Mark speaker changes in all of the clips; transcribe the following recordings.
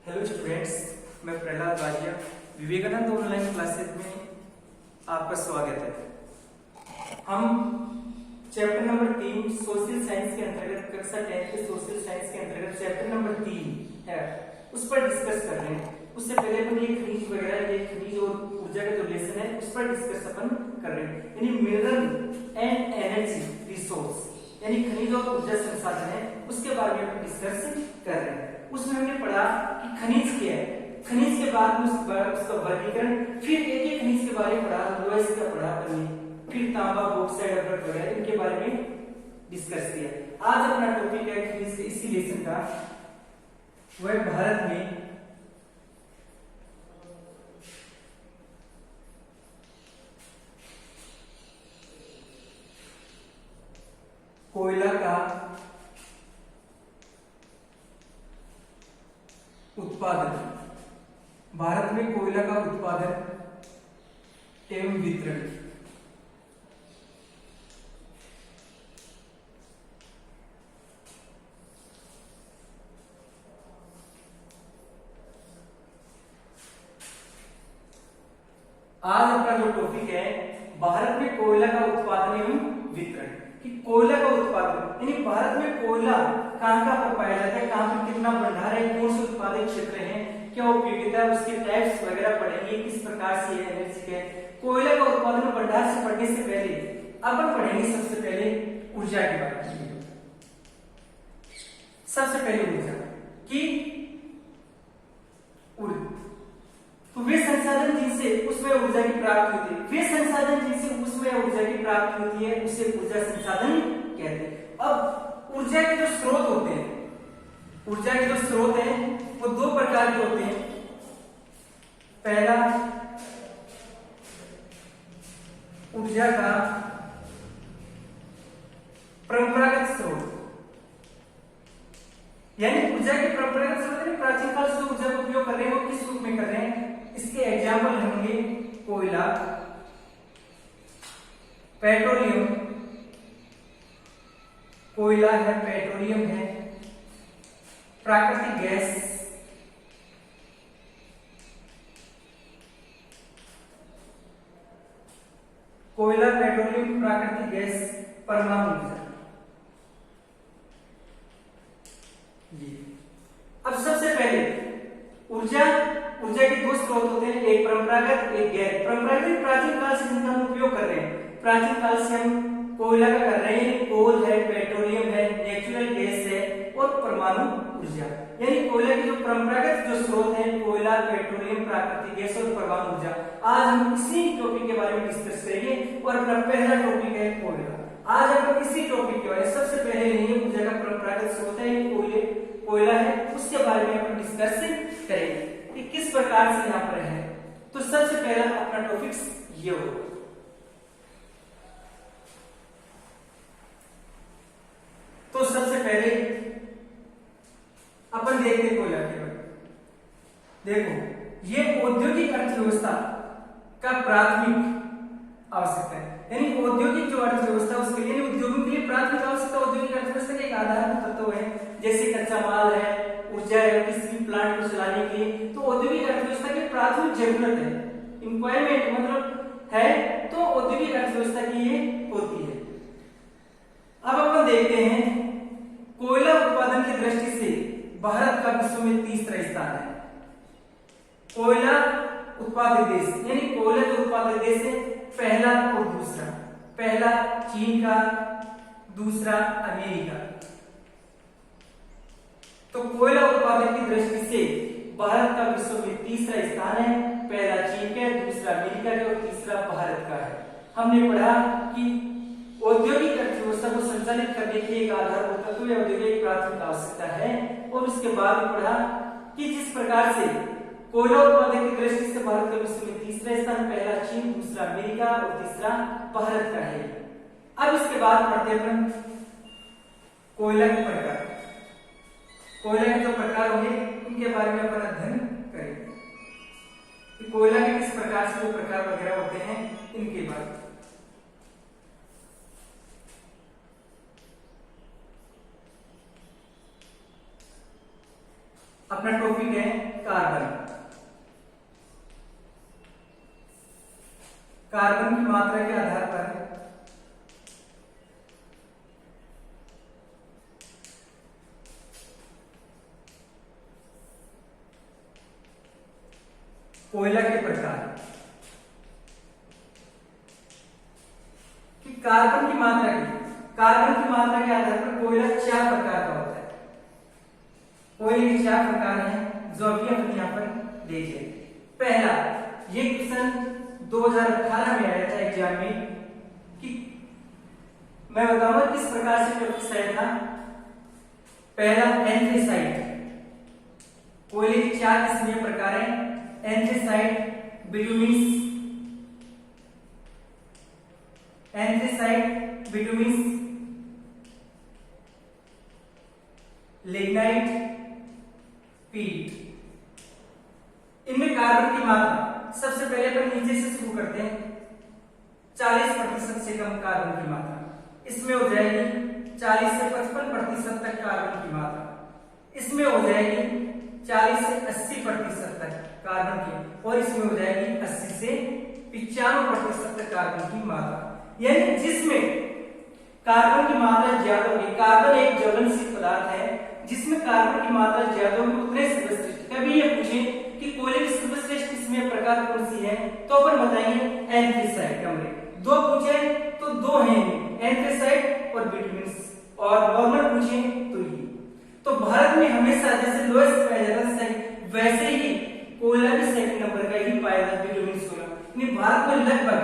Speaker 1: Hello students, मैं Prahlad वाजिया Vivekananda online classes में आपका स्वागत है। हम चैप्टर नंबर 3 सोशल साइंस के अंतर्गत कक्षा 10 के सोशल साइंस के अंतर्गत चैप्टर नंबर 3 है उस पर डिस्कस कर रहे हैं। उससे पहले अपन ये खनिज वगैरह ये खनिज और ऊर्जा का जो लेसन है उस पर डिस्कस अपन कर रहे हैं, यानी मिनरल एंड एनर्जी रिसोर्स, यानी खनिज और ऊर्जा संसाधन है उसके बारे में अपन डिस्कस कर रहे हैं। उसमें हमने पढ़ा कि खनिज क्या है, खनिज के बाद में उसका वर्गीकरण, फिर एक एक खनिज के बारे में पढ़ा, लोहेस का पढ़ा हमने, फिर तांबा बॉक्साइट अब्रट वगैरह इनके बारे में डिस्कस किया। आज अपना टॉपिक है खनिज इसी लेसन का, वह भारत में कोयला का उत्पादन, भारत में कोयला का उत्पादन एवं वितरण। आज अपना जो टॉपिक है भारत में कोयला का उत्पादन एवं वितरण, कि कोयला का उत्पादन यानी भारत में कोयला कहां पर पाया जाता है, कहां पर कितना भंडार है, कौन से उत्पादक क्षेत्र हैं, क्या उपयोगिता है, उसके टाइप्स वगैरह पढ़ेंगे, किस प्रकार से एनर्जी है। कोयला का उत्पादन भंडार से पढ़ने से पहले अपन पढ़ेंगे सबसे पहले ऊर्जा के बारे में। सबसे पहले ऊर्जा की तो वे संसाधन जिनसे उसमें ऊर्जा की प्राप्ति होती है, वे संसाधन जिनसे उसमें ऊर्जा की प्राप्ति होती है उसे ऊर्जा संसाधन कहते हैं। अब ऊर्जा के जो स्रोत होते हैं, ऊर्जा के जो स्रोत हैं वो दो प्रकार के होते हैं। पहला ऊर्जा का परंपरागत स्रोत, यानी ऊर्जा के परंपरागत स्रोत यानी प्राचीन काल से जो ऊर्जा का उपयोग कर रहे हैं वो किस रूप में कर रहे हैं। इसके एग्जाम्पल होंगे कोयला, पेट्रोलियम, कोयला है, पेट्रोलियम है, प्राकृतिक गैस, कोयला, पेट्रोलियम, प्राकृतिक गैस, परमाणु ऊर्जा। अब सबसे पहले ऊर्जा के दो स्रोत होते हैं, एक परंपरागत एक गैर परंपरागत। प्राचीन काल से जिनका हम उपयोग कर रहे हैं, प्राचीन काल से हम कोयला का कर रहे हैं, कोल है, पेट्रोलियम है, नेचुरल गैस है और परमाणु ऊर्जा, यानी कोयला के जो परंपरागत जो स्रोत हैं कोयला, पेट्रोलियम, प्राकृतिक गैस और परमाणु ऊर्जा। आज हम इसी टॉपिक के बारे में डिस्कस करेंगे और अपना पहला टॉपिक है कोयला। आज हम इसी टॉपिक के बारे में सबसे पहले लेंगे ऊर्जा का परंपरागत स्रोत है कोयला है, उसके बारे में अपन डिस्कस करेंगे कि किस प्रकार से यहाँ पर है। तो सबसे पहला अपना टॉपिक्स ये होगा। तो सबसे पहले अपन देखते कोयला के बारे में। देखो ये औद्योगिक अर्थव्यवस्था का प्राथमिक आवश्यकता है, यानी औद्योगिक जो अर्थव्यवस्था उसके लिए उद्योगों के लिए प्राथमिक आवश्यकता औद्योगिक अर्थव्यवस्था का एक आधारभूत तत्व है। जैसे कच्चा माल है, ऊर्जा है, किसी भी प्लांट को चलाने के लिए, तो औद्योगिक अर्थव्यवस्था की प्राथमिक जरूरत है। एम्प्लॉयमेंट मतलब है तो औद्योगिक अर्थव्यवस्था की ये होती है। अब अपन देखते हैं कोयला उत्पादन की दृष्टि से भारत का विश्व में तीसरा स्थान है। कोयला उत्पादक देश यानी कोयला जो उत्पादक देश है पहला और दूसरा, पहला चीन का, दूसरा अमेरिका। तो कोयला उत्पादन की दृष्टि से भारत का विश्व में तीसरा स्थान है, पहला चीन का, दूसरा अमेरिका का और तीसरा भारत का है। हमने पढ़ा कि औद्योगिक अर्थव्यवस्था को संचालित करने की एक आधारभूत तत्व औद्योगिक प्राथमिक आवश्यकता है, और उसके बाद पढ़ा कि जिस प्रकार से कोयला उत्पादन की दृष्टि से भारत का विश्व में तीसरा स्थान, पहला चीन, दूसरा अमेरिका और तीसरा भारत का है। अब इसके बाद पढ़ते हैं कोयला के प्रकार। कोयला के जो प्रकार होंगे उनके बारे में अपन अध्ययन करेंगे कि कोयला के किस प्रकार से जो प्रकार वगैरह होते हैं इनके बारे में। अपना टॉपिक है कार्बन। कार्बन की मात्रा के आधार पर कोयला के प्रकार कि कार्बन की मात्रा के आधार पर कोयला 4 प्रकार का होता है। कोयले के 4 प्रकार हैं जो अभी हम यहाँ पर देखें। पहला, ये क्वेश्चन 2018 में आया था एग्जाम में कि मैं बताऊंगा किस प्रकार से टॉपिक आया था। पहला, एंथ्रेसाइट। कोयले की 4 किस्में प्रकार हैं, एंथ्रेसाइट, बिटुमिन्स, लिग्नाइट, पीट। इनमें कार्बन की मात्रा सबसे पहले अपन नीचे से शुरू करते हैं। 40% से कम कार्बन की मात्रा इसमें हो जाएगी 40 से 55% तक कार्बन की मात्रा, इसमें हो जाएगी 40 से 80% तक कार्बन की, और इसमें हो जाएगी 80 से 95% तक कार्बन की मात्रा। यानी जिसमें कार्बन की मात्रा ज्यादा होगी, कार्बन एक ज्वलनशील पदार्थ है, जिसमें कार्बन की मात्रा ज्यादा होगी उतने सर्वश्रेष्ठ। कभी ये पूछे कि कोयले की सर्वश्रेष्ठ किस्में प्रकार कौन सी है, तो अपन बताएंगे एंथ्रेसाइट। कमरे 2 पूछे तो 2 हैं, एंथ्रेसाइट और बिटुमिन्स, और नॉर्मल पूछे तो ये। तो भारत में हमेशा जैसे लोएस्ट पाया जाता है वैसे ही कोयला भी सेकंड नंबर का ही पाया जाता है, बिटुमिन्स कोयला। भारत में लगभग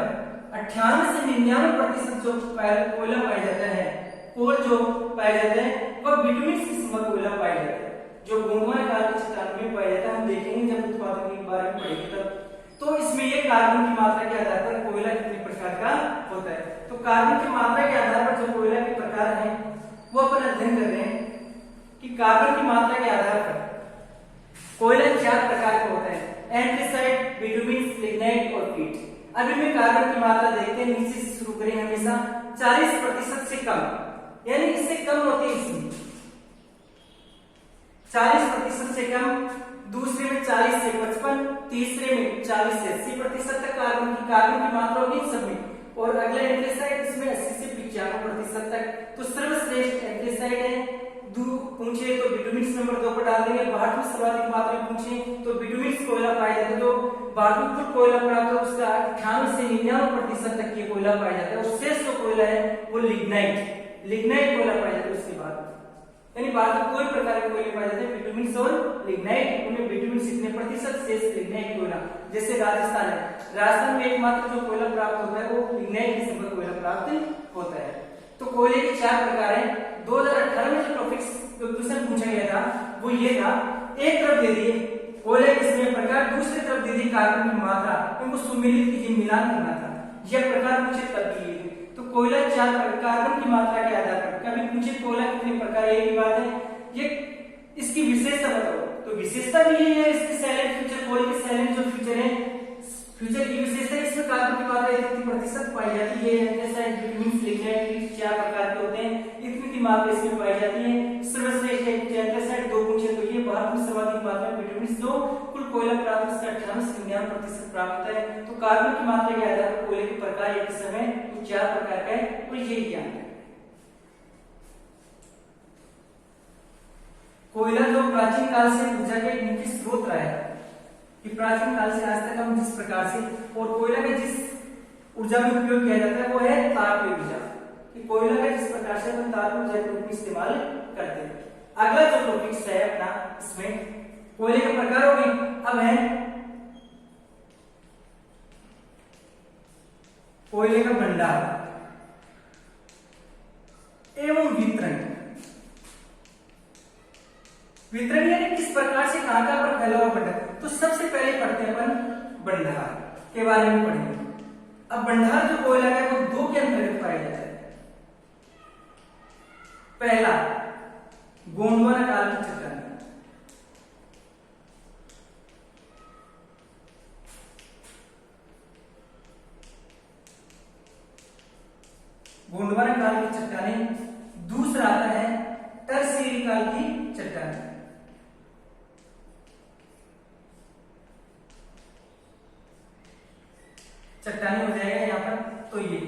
Speaker 1: 98 से 99% जो कोयला पाया जाता है, कोल जो पाया जाता है वह बिटुमिन्स किस्म का कोयला पाया जाता है, जो गोंडवाना काल के चट्टान में पाया जाता है। हम देखेंगे जब उत्पादन के बारे में पढ़ेंगे तब। तो इसमें ये कार्बन की मात्रा के आधार पर कोयला कितने प्रकार का होता है। तो कार्बन की मात्रा के आधार पर जो कोयला के प्रकार हैं वो अपन अध्ययन कर रहे हैं कि कार्बन की मात्रा के आधार पर कोयला 4 प्रकार का होता है, एंथ्रेसाइट, बिटुमिन्स, लिग्नाइट और पीट। अभी में कार्बन की मात्रा देखते हैं, नीचे से शुरू करें हमेशा 40% से कम, यानी इससे कम होती है इसमें 40% से कम, दूसरे में 40 से 55, तीसरे में 40 से 80% तक कार्बन की मात्रा होगी इन सब में, और अगला एंथ्रेसाइट इसमें 80 से 95% तक। तो सर्वश्रेष्ठ एंथ्रेसाइट है। पूछे तो बिटुमिन्स नंबर 2 पर डाल देंगे। भारत में सर्वाधिक मात्रा में पूछे तो बिटुमिन्स कोयला पाया जाता है, जो भारत में कुल कोयला प्राप्त है उसका 98 से 99% तक ये कोयला पाया जाता है, और शेष जो कोयला है वो लिग्नाइट कोयला पाया जाता है उसके बाद। यानी भारत में कोई प्रकार के कोयले पाए जाते हैं, बिटुमिन्स और लिग्नाइट, उनमें बिटुमिन्स इतने प्रतिशत, शेष लिग्नाइट कोयला। जैसे राजस्थान है, राजस्थान में एकमात्र जो कोयला प्राप्त होता है वो लिग्नाइट किस्म का कोयला प्राप्त होता है। तो कोयले के 4 प्रकार हैं। 2018 में जो टॉपिक्स क्वेश्चन पूछा गया था वो ये था, एक तरफ दे दिए कोयले किस्में प्रकार, दूसरी तरफ दे दी कार्बन की मात्रा, इनको सुमेलित कीजिए, मिलान करना था। यह प्रकार पूछे तब दिए। तो कोयला 4 कार्बन की मात्रा के आधार पर कभी पूछे कोयला कितने प्रकार, एक ही बात है। ये इसकी विशेषता बताओ, तो विशेषता भी यही है इसके साइलेंट फ्यूचर, कोयले के साइलेंट जो फ्यूचर है, फ्यूचर की विशेषता इसमें कार्बन की मात्रा इतनी प्रतिशत पाई जाती है। एंथ्रेसाइट, बिटुमिन्स, लिग्नाइट 4 प्रकार के होते हैं, इतनी की मात्रा इसमें पाई जाती है। सर्वश्रेष्ठ है एंथ्रेसाइट, 2 पूछे तो ये भारत में सर्वाधिक मात्रा में बिटुमिन्स, जो कुल कोयला प्राप्त इसका 98 से 99% प्राप्त है। तो कार्बन की मात्रा के आधार पर कोयले के प्रकार एक समय 4 प्रकार का है, और ये ज्ञान है। कोयला जो प्राचीन काल से ऊर्जा के एक मुख्य स्रोत रहा है, कि प्राचीन काल से आज तक हम जिस प्रकार से, और कोयला का जिस ऊर्जा में उपयोग किया जाता है वो है ताप ऊर्जा, कि कोयला का जिस प्रकार से हम ताप ऊर्जा के रूप में इस्तेमाल करते हैं। अगला जो टॉपिक है अपना, इसमें कोयले के प्रकार हो गए। अब है कोयले का भंडार एवं वितरण। वितरण यानी किस प्रकार से कहां कहां पर फैला हुआ भंडार। तो सबसे पहले पढ़ते हैं अपन भंडार के बारे में पढ़ेंगे। अब भंडार जो कोयला है वो 2 के अंतर्गत पाया जाता है। पहला, गोंडवाना काल की चट्टान। गोंडवाना काल की चट्टानें। दूसरा आता है टर्शियरी काल की चट्टानें। चट्टानी हो जाएगा यहाँ पर। तो ये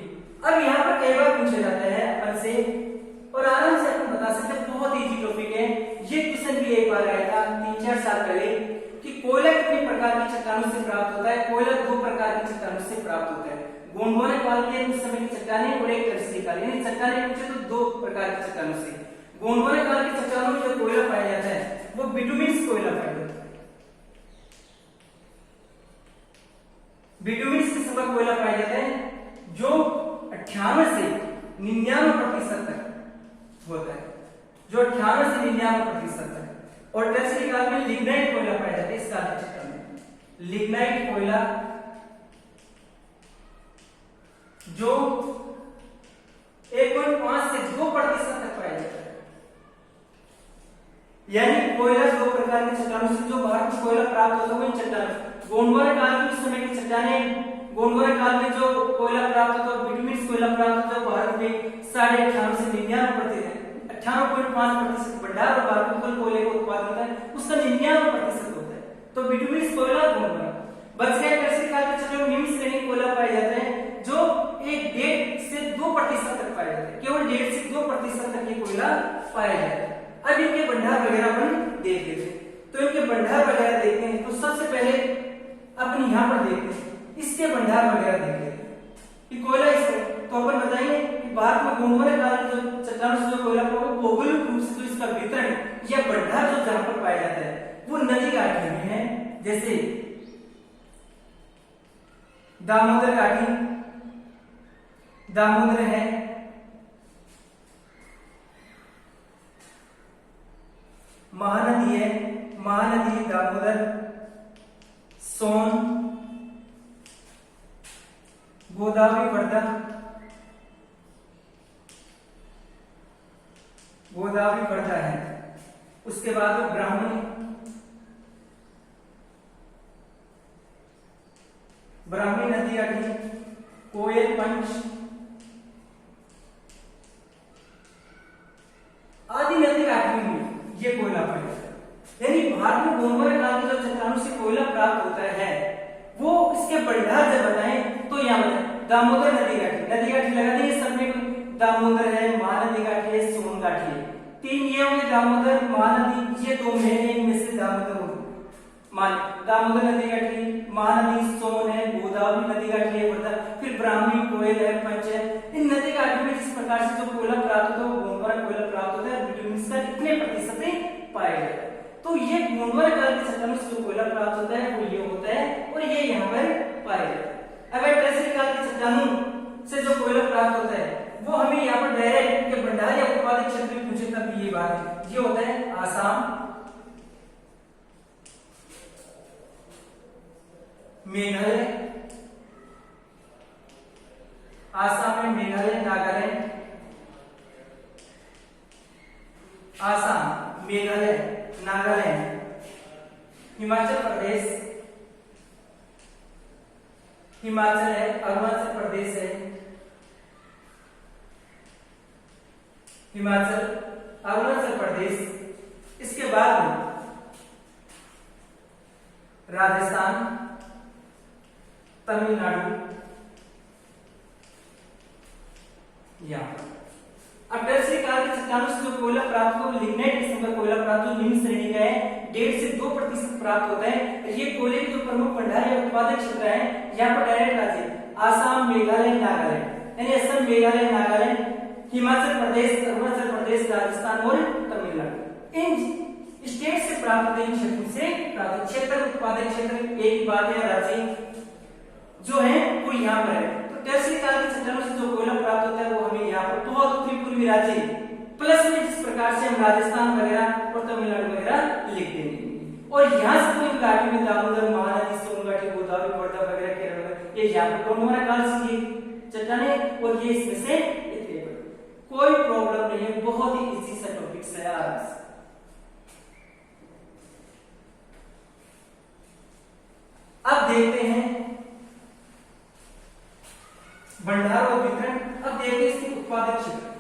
Speaker 1: अब यहाँ पर कई बार पूछा जाता है अपन से, और आराम से अपन बता सकते हैं, बहुत इजी टॉपिक है ये। क्वेश्चन भी एक बार आया था 3-4 साल पहले कि कोयला कितने प्रकार की चट्टानों से प्राप्त होता है। कोयला 2 प्रकार की चट्टानों से प्राप्त होता है, गोंडवाना काल के उस समय की चट्टानें और एक टर्सरी काल, यानी चट्टानें पूछे तो 2 प्रकार की चट्टानों से। गोंडवाना काल की चट्टानों में जो कोयला पाया जाता है वो बिटुमिन्स कोयला पाया जाता है। बिटुमिन्स किस्म का कोयला पाया जाता है जो 98 से 99% तक होता है, जो 98 से 99% तक। और टर्सरी काल में लिग्नाइट कोयला पाया जाता है। इस काल की चट्टान में लिग्नाइट कोयला जो 1.5 से 2% तक पाया जाता है। यानी कोयला 2 प्रकार की चट्टानों से जो बाहर से कोयला प्राप्त होता है वो इन चट्टानों। गोंडवाना काल में उस समय की चट्टानें, गोंडवाना काल में जो कोयला प्राप्त होता है बिटुमिन्स कोयला प्राप्त होता है भारत में 98.5 से 99%, 98.5% भंडार और भारत में कुल कोयले का उत्पादन होता है उसका 99% होता है। तो बिटुमिन्स कोयला गोंडवाना बच गया। टर्सरी काल के चट्टानों में निम्न श्रेणी कोयला पाया जाता है जो 1.5 से 2% तक पाया जाता है, केवल 1.5 से 2% तक ये कोयला पाया जाता है। अब इनके भंडार वगैरह अपन देख लेते हैं। तो इनके भंडार वगैरह देखते हैं तो सबसे पहले अपन यहाँ पर देखते हैं इसके भंडार वगैरह देख लेते हैं कि कोयला इस तो अपन बताएंगे कि भारत में गोंडवाना काल के जो चट्टानों से जो कोयला पाया वो भौगोलिक रूप से जो इसका वितरण या भंडार जो जहां पर पाया जाता है वो नदी घाटी में है। जैसे दामोदर घाटी, दामोदर है, महानदी है, महानदी दामोदर, सोन, गोदावरी वर्धा, गोदावरी वर्धा है। उसके बाद ब्राह्मणी, ब्राह्मणी नदी घाटी, कोयल पंच आदि नदी घाटी में ये कोयला पाया जाता है। यानी भारत में गोंडवाना काल के जो चट्टानों से कोयला प्राप्त होता है वो इसके भंडार जब बताएं तो यहाँ बताएं दामोदर नदी घाटी लगा देंगे सब में। दामोदर है, महानदी घाटी है, सोन घाटी है। 3 ये होंगे दामोदर महानदी, ये 2 महीने इनमें से दामोदर होगी। दामोदर नदी घाटी, महानदी, सोन है, गोदावरी नदी घाटी है वर्धा, फिर ब्राह्मणी, कोयल है, पंच है। इन नदी घाटी में जिस प्रकार से जो कोयला प्राप्त होता है वो गोंडवाना कोयला प्राप्त होता है। बिटुमिन्स का कितने प्रतिशत पाया जाता है। तो ये गोंडवाना काल के चट्टानों से जो कोयला प्राप्त होता है वो ये होता है और ये यहाँ पर पाया जाता है। अगर टर्सरी काल के चट्टानों से जो कोयला प्राप्त होता है वो हमें यहाँ पर डायरेक्ट के भंडार या उत्पादक क्षेत्र में पूछे तब ये बात है। ये होता है आसाम, मेघालय, आसाम में मेघालय, नागालैंड, आसाम, मेघालय, नागालैंड, हिमाचल प्रदेश, हिमाचल है, अरुणाचल प्रदेश है, हिमाचल, अरुणाचल प्रदेश। इसके बाद राजस्थान, तमिलनाडु, यहाँ पर। अब टर्सरी काल के चट्टानों से जो कोयला प्राप्त हो लिग्नाइट किस्म का कोयला प्राप्त हो निम्न श्रेणी का है, 1.5 से 2% प्राप्त होता है। ये कोयले के जो प्रमुख भंडार या उत्पादक क्षेत्र है यहाँ पर डायरेक्ट राज्य आसाम, मेघालय, नागालैंड, यानी असम, मेघालय, नागालैंड, हिमाचल प्रदेश, अरुणाचल प्रदेश, राजस्थान और तमिलनाडु। इन स्टेट से प्राप्त होते हैं, क्षेत्र से प्राप्त। क्षेत्र उत्पादक क्षेत्र एक बात है, राज्य जो है वो यहाँ पर है। तो टर्सरी काल के चट्टानों से जो कोयला प्राप्त होता है वो हमें यहाँ पर बहुत उत्तरी पूर्वी राज्य प्लस में जिस प्रकार से हम राजस्थान वगैरह और तमिलनाडु वगैरह लिख देंगे। और यहाँ से कोई घाटी में दामोदर, महानदी, सोन घाटी, गोदावरी, वर्धा वगैरह केरल ये यहाँ पर गोंडवाना काल से ये चट्टानें और ये इसमें से इतने पर कोई प्रॉब्लम नहीं है, बहुत ही इजी सा टॉपिक है यार। अब देखते हैं भंडार और वितरण। अब देखते हैं इसके उत्पादक क्षेत्र।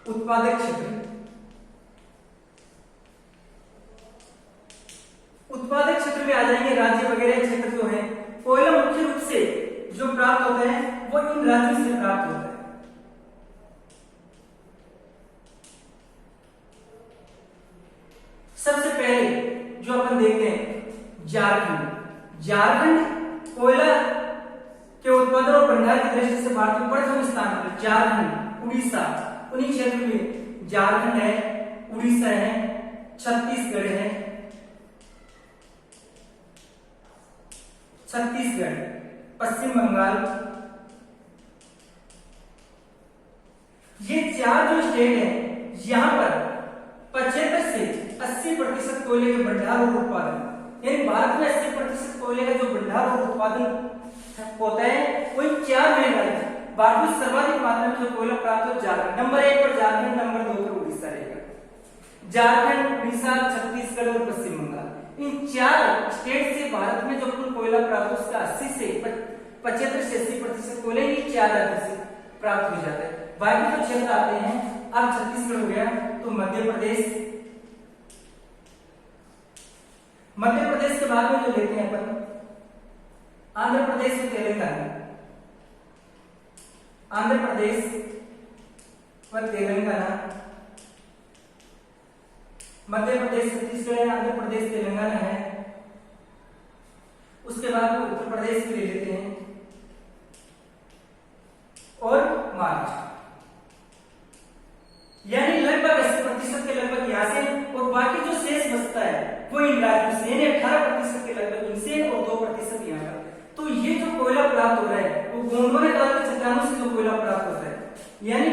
Speaker 1: उत्पादक क्षेत्र प्राप्त होता है वो इन राज्यों से प्राप्त होता है। सबसे पहले जो अपन देखते हैं झारखंड। झारखंड कोयला के उत्पादन और भंडार की दृष्टि से भारत में प्रथम स्थान पर। झारखंड, उड़ीसा, उन्हीं क्षेत्र में झारखंड है, उड़ीसा है, छत्तीसगढ़ है, छत्तीसगढ़, पश्चिम बंगाल, ये चार जो स्टेट है यहां पर 75 से 80% कोयले के भंडार और उत्पादन, यानी भारत में 80% कोयले का जो भंडार और उत्पादन होता है वो इन चार मेन राज्य। भारत में सर्वाधिक मात्रा में जो कोयला प्राप्त हो झारखंड नंबर 1 पर, झारखंड नंबर 2 पर उड़ीसा रहेगा। झारखंड, उड़ीसा, छत्तीसगढ़ और पश्चिम बंगाल, इन चार स्टेट से भारत में जो कुल कोयला प्राप्त उसका 80 से 75 से 80% कोयला इन चार राज्यों से प्राप्त हो जाता है। बाकी जो क्षेत्र आते हैं, अब छत्तीसगढ़ हो गया तो मध्य प्रदेश, मध्य प्रदेश के बाद में जो लेते हैं अपन आंध्र प्रदेश और तेलंगाना, आंध्र प्रदेश व तेलंगाना, मध्य प्रदेश, छत्तीसगढ़ है, आंध्र प्रदेश, तेलंगाना है। उसके बाद में उत्तर प्रदेश भी ले लेते हैं और महाराष्ट्र, यानी लगभग 80% के लगभग यहाँ से, और बाकी जो शेष बचता है वो इन राज्यों से, यानी 18% के लगभग इनसे और 2% यहाँ पर। तो ये जो कोयला प्राप्त हो रहा है वो गोंडवाना काल के चट्टानों से जो कोयला प्राप्त होता है, यानी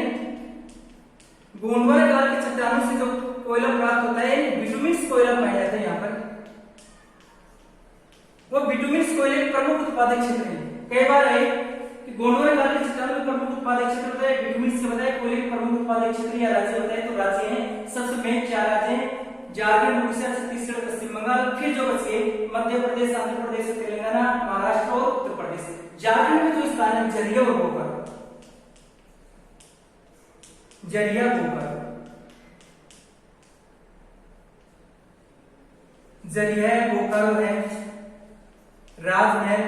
Speaker 1: गोंडवाना काल के चट्टानों से जो कोयला प्राप्त होता है, यानी बिटुमिन्स कोयला पाया जाता है यहाँ पर। वो बिटुमिन्स कोयले के प्रमुख उत्पादक क्षेत्र है। कई बार है कि गोंडवाना काल के चट्टानों के प्रमुख उत्पादक क्षेत्र होता है, बिटुमिन्स से बताया कोयले के प्रमुख उत्पादक क्षेत्र या राज्य होता है। तो राज्य हैं सबसे मेन चार राज्य हैं, झारखंड, उड़ीसा, छत्तीसगढ़, पश्चिम बंगाल। फिर जो बच गए मध्य प्रदेश, आंध्र प्रदेश, तेलंगाना, महाराष्ट्र और उत्तर प्रदेश। झारखंड में जो स्थान है जरिया और बोकारो, जरिया, बोकारो, जरिया है, बोकारो है, राजमहल,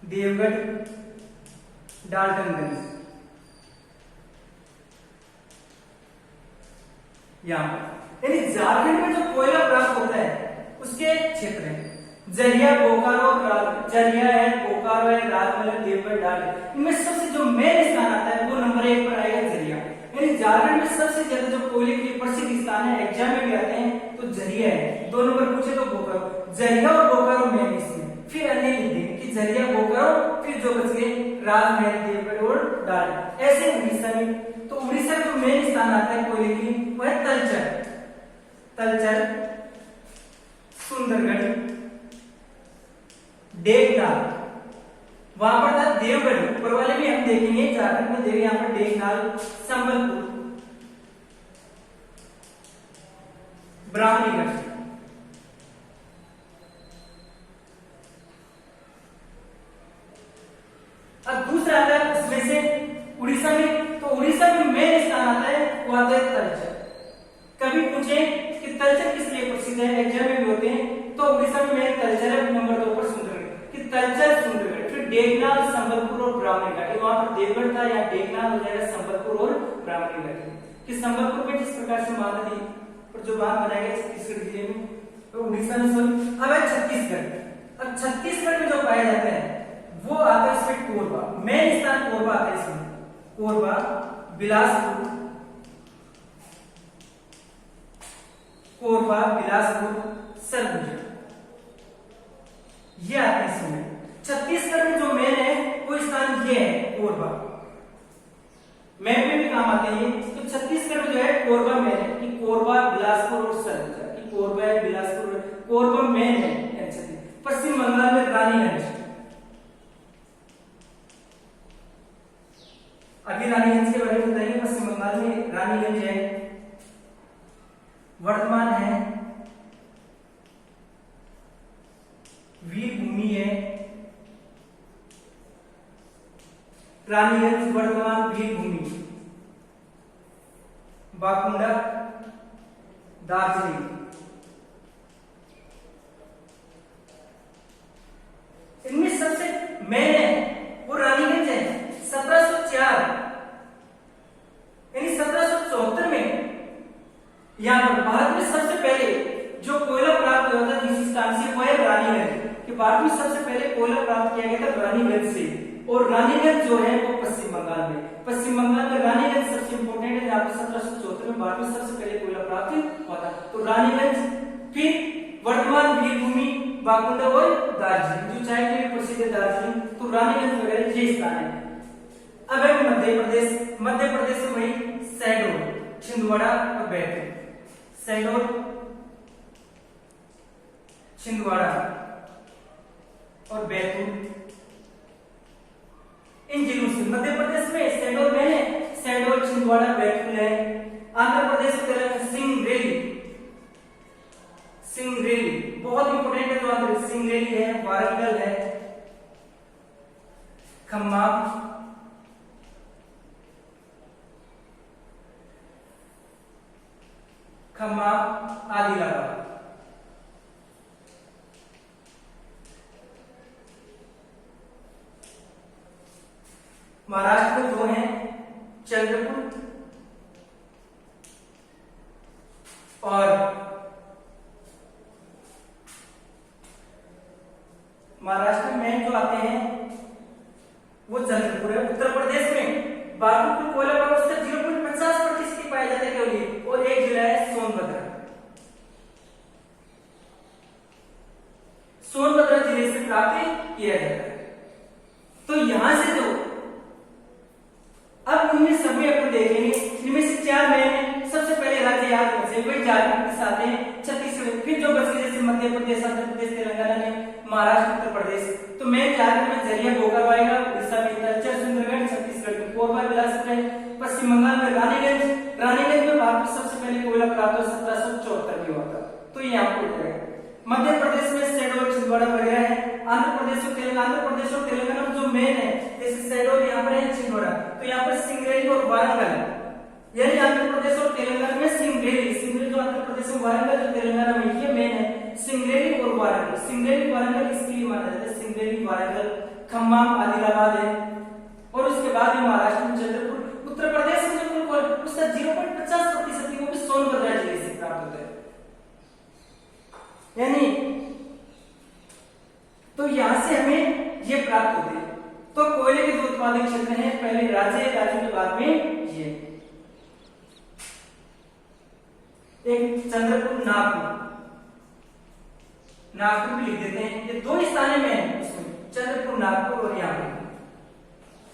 Speaker 1: देवगढ़, डाल्टनगंज, यहां पर। यानी झारखंड में जो कोयला प्राप्त होता है उसके क्षेत्र हैं जरिया, बोकारो, जरिया है, बोकारो है, राजमहल, देवगढ़, डाल्टन। इनमें सबसे जो मेन स्थान आता है वो नंबर 1 पर आएगा जरिया। यानी झारखंड में सबसे ज्यादा जो कोयले के लिए प्रसिद्ध स्थान है, एग्जाम में भी आते हैं, तो जरिया है। 2 नंबर पूछे तो बोकारो, जरिया और बोकारो मेन इसमें। फिर अन्य लिखते हैं कि जरिया, बोकारो, फिर जो बच गए राजमहल, देवगढ़ और डाल्टन। ऐसे उड़ीसा में, तो उड़ीसा का जो मेन स्थान आता है कोयले के लिए वो है तलचर, तलचर, सुंदरगढ़, डेकनाल, वहां पर था देवगढ़। ऊपर वाले भी हम देखेंगे झारखंड में, देखेंगे यहाँ पर डेकनाल, संबलपुर, ब्राह्मणीगढ़, अब दूसरा आता है उसमें से उड़ीसा में। तो उड़ीसा में मेन स्थान आता है वो आता है तलचर। कभी पूछे कि तलचर किस लिए प्रसिद्ध है, एग्जाम में भी होते हैं, तो उड़ीसा में मेन तलचर है, नंबर 2 पर सुंदरगढ़, कि तलचर, सुंदरगढ़, फिर डेकनाल, संबलपुर और ब्राह्मणीगढ़। वहां पर देवगढ़ था, या डेकनाल हो जाएगा संबलपुर और ब्राह्मणीगढ़। कि संबलपुर में जिस प्रकार से महानदी पर जो बांध बनाया गया छत्तीसगढ़ जिले में, तो उड़ीसा में सॉरी। अब है छत्तीसगढ़। अब छत्तीसगढ़ में जो पाया जाता है वो आता है इसमें कोरबा, मेन स्थान कोरबा आता है इसमें, कोरबा, बिलासपुर, कोरबा, बिलासपुर, सरगुजा, ये आते हैं इसमें। छत्तीसगढ़ में जो मेन है वो स्थान ये है कोरबा, मैप में भी काम आते हैं ये। तो छत्तीसगढ़ में जो है कोरबा मेन है, कि कोरबा, बिलासपुर और सरगुजा, कि कोरबा है, बिलासपुर, कोरबा मेन है। पश्चिम बंगाल में रानीगंज, अभी रानीगंज के बारे में बताइए। पश्चिम बंगाल में रानीगंज है, वर्धमान है, वीरभूमि है, रानीगंज, वर्धमान, वीरभूमि, बाकुंडा, दार्जिलिंग, कि भारत में सबसे पहले कोयला प्राप्त किया गया था रानीगंज से, और रानीगंज जो है वो पश्चिम बंगाल में, पश्चिम बंगाल में रानीगंज सबसे इंपोर्टेंट है, जहां पर 1774 में भारत में सबसे पहले कोयला प्राप्त हुआ था। तो रानीगंज, फिर वर्धमान, वीरभूमि, बाकुंडा और दार्जिलिंग, जो चाय के लिए प्रसिद्ध है दार्जिलिंग, तो रानीगंज वगैरह ये स्थान है। अब है मध्य प्रदेश, मध्य प्रदेश में वही शहडोल, छिंदवाड़ा और बैतूल, शहडोल, छिंदवाड़ा और बैतूल, इन जिलों से मध्य प्रदेश में शहडोल में है, शहडोल, छिंदवाड़ा, बैतूल है। आंध्र प्रदेश में तेलंगाना सिंगरेली, सिंगरेली बहुत इंपोर्टेंट है, जो आंध्र सिंगरेली है, वारंगल है, खम्माम, खम्माम, आदिलाबाद। महाराष्ट्र में जो है चंद्रपुर और महाराष्ट्र में जो आते हैं वो चंद्रपुर है। उत्तर प्रदेश में बागलपुर कोयला का उसका 0.50% ही पाया जाता है केवल, और एक जिला है सोनभद्र, सोनभद्र जिले से प्राप्त किया जाता है। तो यहां से जो अब इनमें सभी अपन देखेंगे, इनमें से 4 में सबसे पहले राज्य याद रखते हैं, वही झारखंड के साथ हैं, छत्तीसगढ़, फिर जो बच गए जैसे मध्य प्रदेश, आंध्र प्रदेश, तेलंगाना में, महाराष्ट्र, उत्तर प्रदेश। तो मैं झारखंड में झरिया बोकारो आएगा, उड़ीसा में तलचर, सुंदरगढ़, छत्तीसगढ़ में कोरबा, बिलासपुर है, पश्चिम बंगाल में रानीगंज, रानीगंज में भारत में सबसे पहले कोयला प्राप्त 1774 में हुआ था, तो ये आपको बताएगा। मध्य प्रदेश में शहडोल, छिंदवाड़ा वगैरह है। आंध्र प्रदेश और तेलंगाना में जो मेन है, जैसे शहडोल यहाँ पर है, छिंदवाड़ा, तो यहाँ पर सिंगरेली और वारंगल, यानी आंध्र प्रदेश और तेलंगाना में सिंगरेली, सिंगरेली जो आंध्र प्रदेश में, वारंगल जो तेलंगाना में, ये मेन है, सिंगरेली और वारंगल। सिंगरेली वारंगल इसके लिए माना जाता है, सिंगरेली वारंगल, खम्माम, आदिलाबाद है, और उसके बाद में महाराष्ट्र में चंद्रपुर। उत्तर प्रदेश में जो उसका 0.50% वो भी सोनभद्र जिले से प्राप्त होता है, यानी तो यहां से हमें ये प्राप्त होते हैं। तो कोयले के 2 उत्पादक क्षेत्र हैं, पहले राज्य के बाद में ये एक चंद्रपुर, नागपुर भी लिख देते हैं, ये 2 स्थान में है, इसमें चंद्रपुर, नागपुर और यहाँ पे।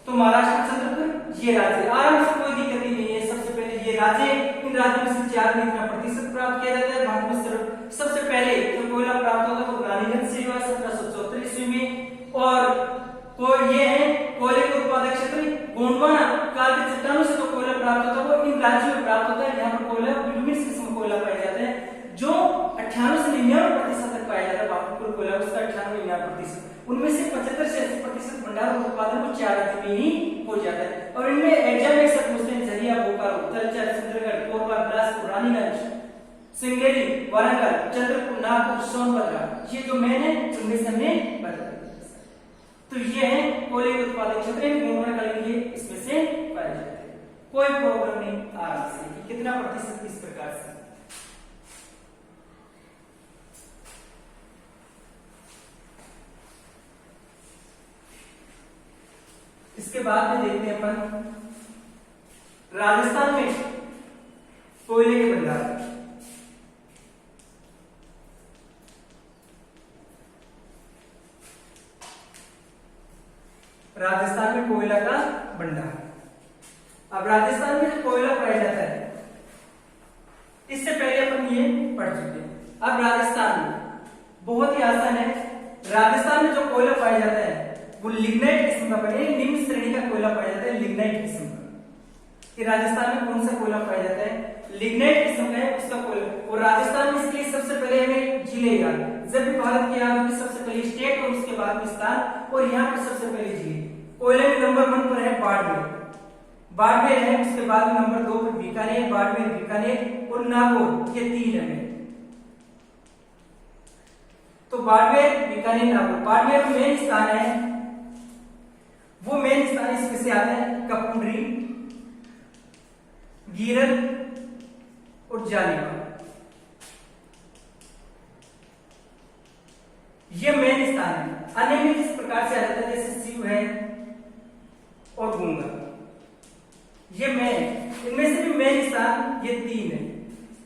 Speaker 1: तो महाराष्ट्र, चंद्रपुर, ये राज्य, आराम से कोई दिक्कत नहीं है। सबसे पहले ये राज्य, इन राज्यों में से 4 में इतना प्रतिशत प्राप्त किया जाता है। भारत में सबसे पहले जो कोयला प्राप्त होता है वो रानीगंज से हुआ 1774 ईस्वी में, और ये है कोयले के उत्पादक क्षेत्र गोंडवाना काल के चट्टानों से जो कोयला प्राप्त होता है वो इन राज्यों में प्राप्त होता है। यहाँ पर कोयला विभिन्न किस्म का कोयला पाया जाता है, जो 98 से 99% तक पाया जाता है। बाकी कोयला उसका 98-99%, उनमें से 75 से 80% भंडार और उत्पादन को 4 राज्यों में ही हो जाता है। और इनमें एग्जाम में सब पूछते हैं, झरिया, बोकारो, तलचर, सुंदरगढ़, कोरबा, बिलासपुर, रानीगंज, सिंगरेली, वारंगल, चंद्रपुर, नागपुर, सोनभद्र, ये जो मेन है उनमें से हमें बता। तो ये है कोयले के उत्पादक क्षेत्र, इसमें से पाए जाते हैं। कोई प्रॉब्लम नहीं, आराम से कि कितना प्रतिशत किस प्रकार से। इसके बाद में देखते हैं अपन राजस्थान में कोयले के भंडार। राजस्थान में कोयला का भंडार। अब राजस्थान में जो कोयला पाया जाता है, इससे पहले अपन ये पढ़ चुके हैं। अब राजस्थान में बहुत ही आसान है, राजस्थान में जो कोयला पाया जाता है वो लिग्नाइट किस्म का पाया, निम्न श्रेणी का कोयला पाया जाता है, लिग्नाइट किस्म का। कि राजस्थान में कौन सा कोयला पाया जाता है, लिग्नाइट किस्म का है उसका कोयला। और राजस्थान में इसके लिए सबसे पहले हमें जिले याद, जब भी भारत की याद होगी सबसे पहले स्टेट और उसके बाद में स्थान, और यहाँ पर सबसे पहले जिले। कोयले में नंबर 1 पर है बाड़मेर है, उसके बाद में नंबर 2 पर बीकानेर, बीकानेर और नागौर, ये 3 है। तो बाड़मेर, बीकानेर, नागौर। बाड़मेर में मेन स्थान है, वो मेन स्थान इसमें से आते हैं कपुंडरी, गीरल और जालीवा, ये मेन स्थान अन्य में जिस प्रकार से आ जाता है, जैसे शिव है और गंगा, ये मेन, इनमें से भी मेन स्थान ये 3 है।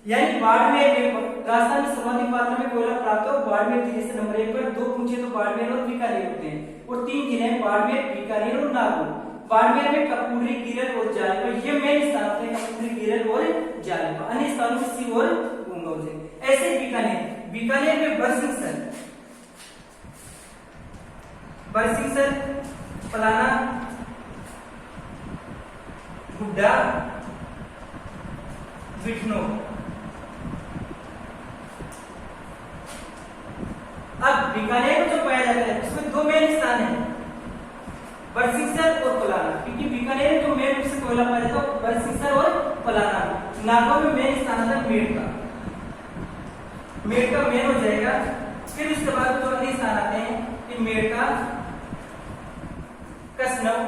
Speaker 1: यानी बाड़मेर में राजस्थान में सर्वाधिक मात्रा में कोयला प्राप्त हो, बाड़मेर जिले से नंबर 1 पर, 2 पूछे तो बाड़मेर और बीकानेर होते हैं, और 3 जिले हैं बाड़मेर, बीकानेर और नागौर। बाड़मेर में कपूरी, गिरल और जालिपा, ये मेन स्थान होते हैं, कपूरी, गिरल और जालिपा। अन्य स्थानों में शिव और गंगा होते हैं। ऐसे बीकानेर, बीकानेर में बरसिंहसर, बरसिंहसर, पलाना, गुड्डा, विठनो। अब बीकानेर में जो पाया जाता है उसमें 2 मेन स्थान है, बरसिंहसर और पलाना, क्योंकि बीकानेर में जो मेन रूप से कोयला पाया जाता है बरसिंहसर और पलाना। नागौर में मेन स्थान आता है मेड़का, मेड़का मेन हो जाएगा। फिर उसके बाद जो अन्य स्थान आते हैं कि मेड़का, कसनव,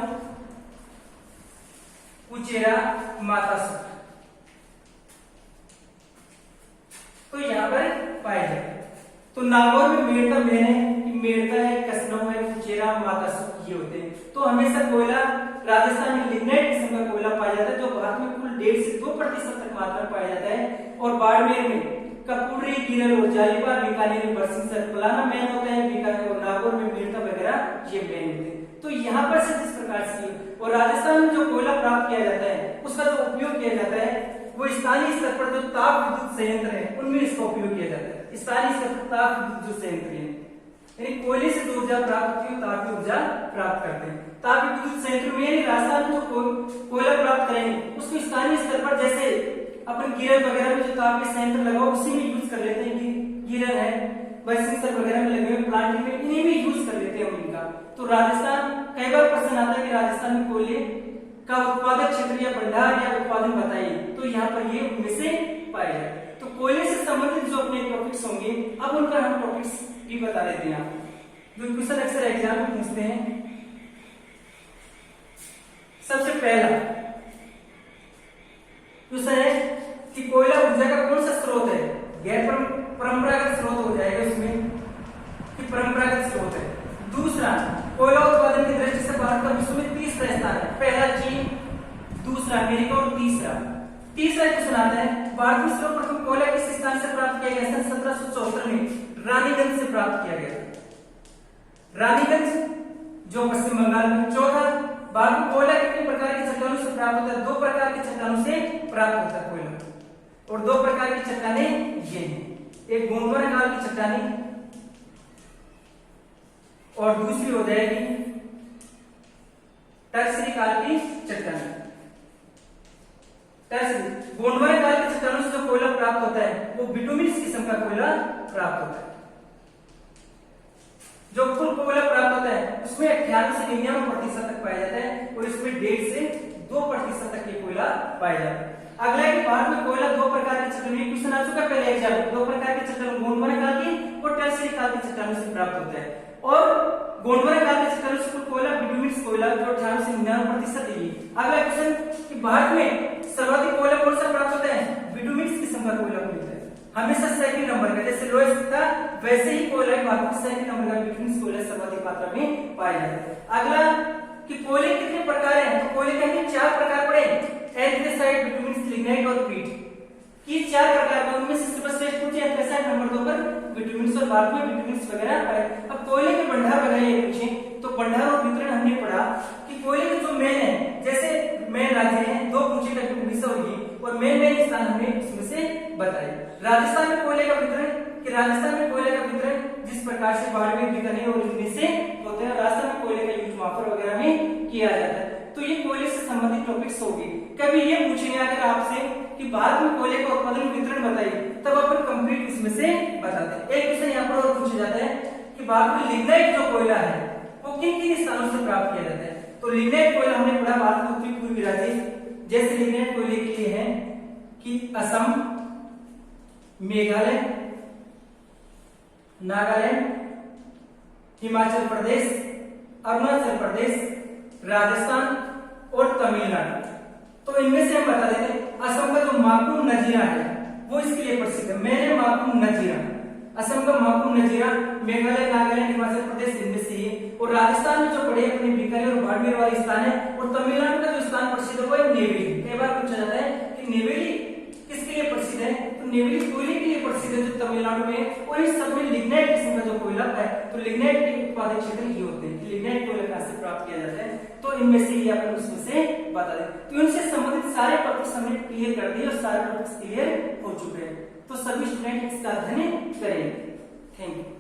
Speaker 1: कुचेरा, मातासुर, तो यहाँ पर पाए जाते। तो नागौर में मेड़का मेन है, कि मेड़का है, कसनव है, कुचेरा, मातासुर, ये होते हैं। तो हमेशा कोयला राजस्थान में लिग्नाइट किस्म का कोयला पाया जाता है, जो भारत में कुल 1.5 से 2% तक मात्रा में पाया जाता है। और बाड़मेर में कपूरी, गिरल और जालिपा, बीकानेर में बरसिंहसर, पलाना मेन होता है, बीकानेर और नागौर में मेड़का वगैरह ये मेन होते हैं। तो यहाँ पर से जिस प्रकार से, और राजस्थान में जो कोयला प्राप्त किया जाता है उसका जो उपयोग किया जाता है वो स्थानीय स्तर पर जो ताप विद्युत संयंत्र है उनमें इसका उपयोग किया जाता है। स्थानीय स्तर पर ताप विद्युत जो संयंत्र है, यानी कोयले से जो ऊर्जा प्राप्त होती है ताप की ऊर्जा प्राप्त करते हैं। ताप विद्युत संयंत्र में यानी राजस्थान में जो कोयला प्राप्त करेंगे उसको स्थानीय स्तर पर, जैसे अपन गिरल वगैरह में जो ताप के संयंत्र लगा उसी में यूज कर लेते हैं, कि गिरल है, बरसिंहसर वगैरह में लगे हुए प्लांट में इन्हीं में यूज कर लेते हैं इनका। तो राजस्थान, कई बार प्रश्न आता है कि राजस्थान में कोयले का उत्पादक क्षेत्र या भंडार या उत्पादन बताइए, तो यहाँ पर ये उनमें से पाए जाए। तो कोयले से संबंधित जो अपने टॉपिक्स होंगे अब उनका हम टॉपिक्स भी बता देते हैं, जो क्वेश्चन अक्सर एग्जाम में पूछते हैं। सबसे पहला क्वेश्चन है कि कोयला ऊर्जा का कौन सा स्रोत है? गैर परंपरागत स्रोत हो जाएगा उसमें, कि परंपरागत स्रोत है। दूसरा, कोयला उत्पादन की दृष्टि से भारत का विश्व में 30वां स्थान है, पहला चीन, दूसरा अमेरिका और तीसरा क्वेश्चन आता है भारत में सर्वप्रथम कोयला किस स्थान से प्राप्त किया गया? सन 1774 में रानीगंज से प्राप्त किया गया, रानीगंज जो पश्चिम बंगाल में। चौथा, भारत में कोयला कितने प्रकार की चट्टानों से प्राप्त होता है? 2 प्रकार की चट्टानों से प्राप्त होता है कोयला, और 2 प्रकार की चट्टानें ये हैं, एक गोंडवाना काल की चट्टानें और दूसरी हो जाएगी टर्सरी काल की चट्टानें। टर्सरी गोंडवाना काल की चट्टानों से जो कोयला प्राप्त होता है वो बिटुमिनस किस्म का कोयला प्राप्त होता है। जो कुल कोयला प्राप्त होता है उसमें 98 से 99% तक पाया जाता है, और इसमें 1.5 से 2% तक ये कोयला पाया जाता है। अगला है कि भारत में कोयला 2 प्रकार के चट्टानों, क्वेश्चन आ चुका पहले एग्जाम में, 2 प्रकार के चट्टानों गोंडवाना काल की और टर्सरी काल की चट्टानों से प्राप्त होता है। और गोंडवाना काल के चट्टानों से कोयला बिटुमिनस कोयला जो 98 से 99% है। अगला क्वेश्चन कि भारत में सर्वाधिक कोयला कौन सा प्राप्त होता है? बिटुमिनस किस्म का कोयला मिलता है, हमेशा सेकंड नंबर का, जैसे लोएस्ट था वैसे ही कोयला भारत में सेकंड नंबर का बिटुमिनस कोयला सर्वाधिक मात्रा में पाया जाता है। अगला कि कोयले कितने प्रकार हैं? तो कोयले के 4 प्रकार पड़े, एंथ्रेसाइट, बिटुमिनस, लिग्नाइट और पीट की 4 प्रकार में। उनमें से सर्वश्रेष्ठ पूछे एंथ्रेसाइट, नंबर 2 पर बिटुमिनस, और बाद में बिटुमिनस वगैरह पाए। अब कोयले के भंडार वगैरह ये पूछे तो भंडार और वितरण हमने पढ़ा कि कोयले के जो मेन है, जैसे मेन राज्य हैं 2 पूछेगा कि उड़ीसा और ये, और मेन स्थान हमने इसमें से बताए। राजस्थान में कोयले का वितरण, कि राजस्थान में कोयले का वितरण जिस प्रकार से बाड़मेर, बीकानेर और इनमें से होते हैं, राजस्थान में कोयले का यूज वहां पर वगैरह में किया जाता है। तो ये कोयले से संबंधित टॉपिक्स होंगे। कभी ये पूछेंगे अगर आपसे कि भारत में कोयले का उत्पादन वितरण बताइए, तब अपन कंप्लीट इसमें से बताते हैं। एक क्वेश्चन यहाँ पर और पूछा जाता है कि भारत में लिग्नाइट जो कोयला है वो किन किन स्थानों से प्राप्त किया जाता है? तो लिग्नाइट कोयला हमने पढ़ा भारत के उत्तरी पूर्वी राज्य, जैसे लिग्नाइट कोयले के लिए है कि असम, मेघालय, नागालैंड, हिमाचल प्रदेश, अरुणाचल प्रदेश, राजस्थान और तमिलनाडु। तो इनमें से हम बता देते हैं असम का जो माकुम नजीरा है वो इसके लिए प्रसिद्ध है, मैंने माकुम नजीरा, असम का माकुम नजीरा, मेघालय, नागालैंड, हिमाचल प्रदेश इनमें से राजस्थान में जो बड़े अपने बीकानेर और बाड़मेर वाले स्थान है, और तमिलनाडु का जो स्थान प्रसिद्ध है वो है नेवेली। कई बार पूछा जाता है कि नेवेली किसके लिए प्रसिद्ध है, तो नेवेली कोयले के लिए प्रसिद्ध है जो तमिलनाडु में है, और इस सब में लिग्नाइट किस्म का जो कोयला है, तो लिग्नाइट के उत्पादक क्षेत्र ये होते हैं। लिग्नाइट कोयला कहां से प्राप्त किया जाता है, तो इनमें से ये अपन उसमें से बता दें। तो इनसे संबंधित सारे टॉपिक्स हमने क्लियर कर दिए और सारे टॉपिक्स क्लियर हो चुके हैं। तो सभी स्टूडेंट इसका अध्ययन करेंगे। Thank you.